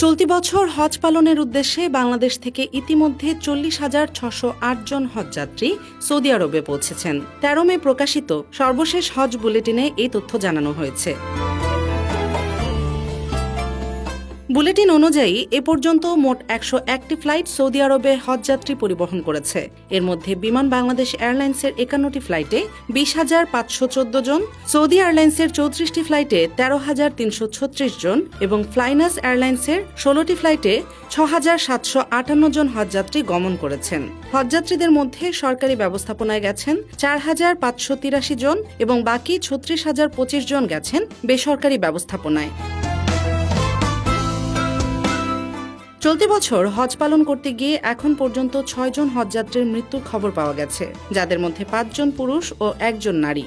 চলতি বছর হজ পালনের উদ্দেশ্যে বাংলাদেশ থেকে ইতিমধ্যে 40,608 জন হজযাত্রী সৌদি আরবে পৌঁছেছেন। 13 মে প্রকাশিত সর্বশেষ হজ বুলেটিনে এই তথ্য জানানো হয়েছে। বুলেটিন অনুযায়ী এ পর্যন্ত মোট 101টি ফ্লাইট সৌদি আরবে হজযাত্রী পরিবহন করেছে। এর মধ্যে বিমান বাংলাদেশ এয়ারলাইন্সের 51টি ফ্লাইটে 20,514 জন, সৌদি এয়ারলাইন্সের 34টি ফ্লাইটে 13,336 জন এবং ফ্লাইনাস এয়ারলাইন্সের 16টি ফ্লাইটে 6,758 জন হজযাত্রী গমন করেছেন। হজযাত্রীদের মধ্যে সরকারি ব্যবস্থাপনায় গেছেন 4,583 জন এবং বাকি 36,025 জন গেছেন বেসরকারি ব্যবস্থাপনায়। চলতি বছর হজ পালন করতে গিয়ে এখন পর্যন্ত 6 জন হজযাত্রীর মৃত্যুর খবর পাওয়া গেছে, যাদের মধ্যে 5 জন পুরুষ ও 1 জন নারী।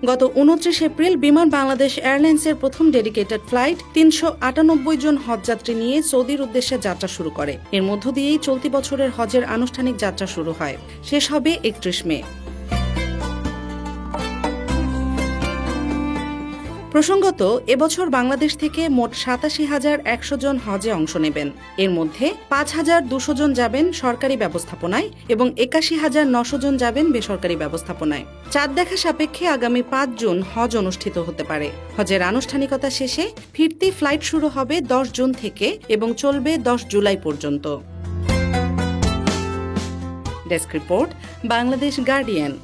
গত 29 এপ্রিল বিমান বাংলাদেশ এয়ারলাইন্সের প্রথম ডেডিকেটেড ফ্লাইট 398 জন হজযাত্রী নিয়ে সৌদির উদ্দেশ্যে যাত্রা শুরু করে। এর মধ্য দিয়েই চলতি বছরের হজের আনুষ্ঠানিক যাত্রা শুরু হয়। শেষ হবে 31 মে। প্রসঙ্গত, এবছর বাংলাদেশ থেকে মোট 87,100 জন হজে অংশ নেবেন। এর মধ্যে 5,200 জন যাবেন সরকারি ব্যবস্থাপনায় এবং 81,900 জন যাবেন বেসরকারি ব্যবস্থাপনায়। চাঁদ দেখা সাপেক্ষে আগামী 5 জুন হজ অনুষ্ঠিত হতে পারে। হজের আনুষ্ঠানিকতা শেষে ফিরতি ফ্লাইট শুরু হবে 10 জুন থেকে এবং চলবে 10 জুলাই পর্যন্ত। Desk report, Bangladesh guardian.